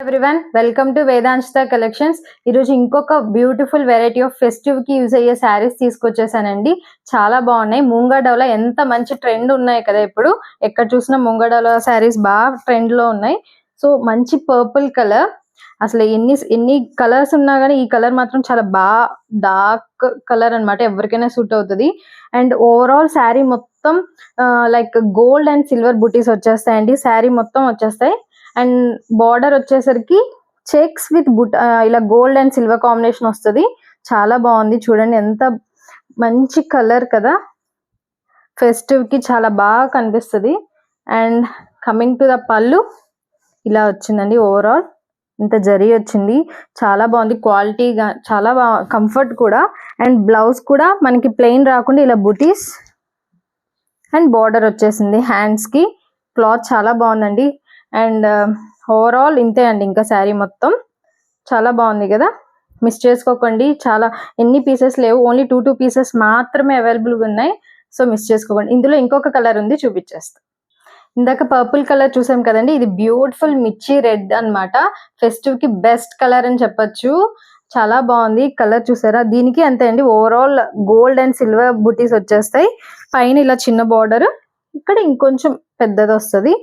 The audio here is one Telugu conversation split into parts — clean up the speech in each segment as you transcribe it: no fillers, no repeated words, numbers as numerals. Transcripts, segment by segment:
Everyone welcome to Vedanshita collections. ఈరోజు ఇంకొక బ్యూటిఫుల్ వెరైటీ ఆఫ్ ఫెస్టివ్ కి యూజ్ అయ్యే శారీస్ తీసుకొచ్చేసానండి. చాలా బాగున్నాయి. ముంగా డౌలా ఎంత మంచి ట్రెండ్ ఉన్నాయి కదా, ఇప్పుడు ఎక్కడ చూసినా ముంగా డౌలా శారీస్ బాగా ట్రెండ్ లో ఉన్నాయి. సో మంచి పర్పుల్ కలర్, అసలు ఎన్ని కలర్స్ ఉన్నా కానీ ఈ కలర్ మాత్రం చాలా బాగా డార్క్ కలర్ అన్నమాట, ఎవరికైనా సూట్ అవుతుంది. అండ్ ఓవరాల్ శారీ మొత్తం లైక్ గోల్డ్ అండ్ సిల్వర్ బుటీస్ వచ్చేస్తాయండి. శారీ మొత్తం వచ్చేస్తాయి. అండ్ బార్డర్ వచ్చేసరికి చెక్స్ విత్ ఇలా గోల్డ్ అండ్ సిల్వర్ కాంబినేషన్ వస్తుంది. చాలా బాగుంది చూడండి, ఎంత మంచి కలర్ కదా, ఫెస్టివ్ కి చాలా బాగా కనిపిస్తుంది. అండ్ కమింగ్ టు ద పళ్ళు ఇలా వచ్చిందండి. ఓవరాల్ ఇంత జరీ వచ్చింది, చాలా బాగుంది. క్వాలిటీగా చాలా బాగా కంఫర్ట్ కూడా. అండ్ బ్లౌజ్ కూడా మనకి ప్లెయిన్ రాకుండా ఇలా బుటీస్ అండ్ బార్డర్ వచ్చేసింది. హ్యాండ్స్ కి క్లాత్ చాలా బాగుందండి. అండ్ ఓవరాల్ ఇంతే అండి. ఇంకా శారీ మొత్తం చాలా బాగుంది కదా, మిస్ చేసుకోకండి. చాలా ఎన్ని పీసెస్ లేవు, ఓన్లీ టూ పీసెస్ మాత్రమే అవైలబుల్గా ఉన్నాయి. సో మిస్ చేసుకోకండి. ఇందులో ఇంకొక కలర్ ఉంది, చూపించేస్తా. ఇందాక పర్పుల్ కలర్ చూసాం కదండి, ఇది బ్యూటిఫుల్ మిర్చి రెడ్ అన్నమాట. ఫెస్టివ్ కి బెస్ట్ కలర్ అని చెప్పొచ్చు. చాలా బాగుంది కలర్, చూసారా? దీనికి అంతే అండి. ఓవరాల్ గోల్డ్ అండ్ సిల్వర్ బుటీస్ వచ్చేస్తాయి. పైన ఇలా చిన్న బార్డర్, ఇక్కడ ఇంకొంచెం పెద్దది వస్తుంది.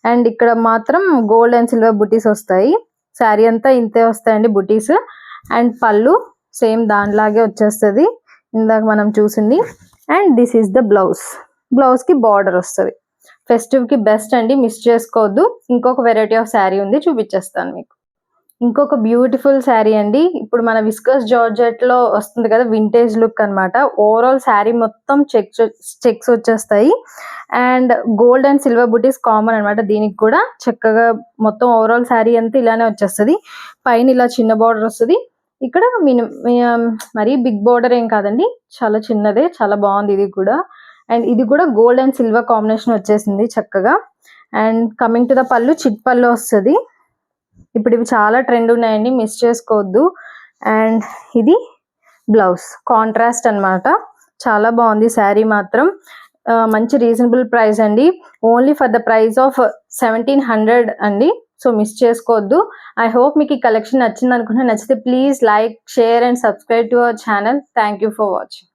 అండ్ ఇక్కడ మాత్రం గోల్డ్ అండ్ సిల్వర్ బుటీస్ వస్తాయి. శారీ అంతా ఇంతే వస్తాయండి బుటీస్. అండ్ పళ్ళు సేమ్ దానిలాగే వచ్చేస్తుంది, ఇందాక మనం చూసింది. And this is the blouse. Blouse కి బార్డర్ వస్తుంది. ఫెస్టివ్ కి బెస్ట్ అండి, మిస్ చేసుకోవద్దు. ఇంకొక వెరైటీ ఆఫ్ శారీ ఉంది, చూపించేస్తాను మీకు. ఇంకొక బ్యూటిఫుల్ శారీ అండి. ఇప్పుడు మన విస్కస్ జార్జెట్ లో వస్తుంది కదా, వింటేజ్ లుక్ అన్నమాట. ఓవరాల్ శారీ మొత్తం చెక్స్ వచ్చేస్తాయి. And gold and silver buttis common అన్నమాట. దీనికి కూడా చక్కగా మొత్తం ఓవరాల్ శారీ అంతా ఇలానే వచ్చేస్తుంది. పైన ఇలా చిన్న బార్డర్ వస్తుంది. ఇక్కడ మరీ బిగ్ బార్డర్ ఏం కాదండి, చాలా చిన్నదే. చాలా బాగుంది ఇది కూడా. అండ్ ఇది కూడా గోల్డ్ అండ్ సిల్వర్ కాంబినేషన్ వచ్చేసింది చక్కగా. అండ్ కమింగ్ టు ద పళ్ళు, చిట్ పళ్ళు వస్తుంది. ఇప్పుడు ఇవి చాలా ట్రెండ్ ఉన్నాయండి, మిస్ చేసుకోవద్దు. అండ్ ఇది బ్లౌజ్ కాంట్రాస్ట్ అన్నమాట. చాలా బాగుంది శారీ మాత్రం. మంచి రీజనబుల్ ప్రైస్ అండి, only for the price of 1700 అండి. సో మిస్ చేసుకోవద్దు. ఐ హోప్ మీకు ఈ కలెక్షన్ నచ్చింది అనుకుంటున్నా. నచ్చితే please like, share and subscribe to our channel. Thank you for watching.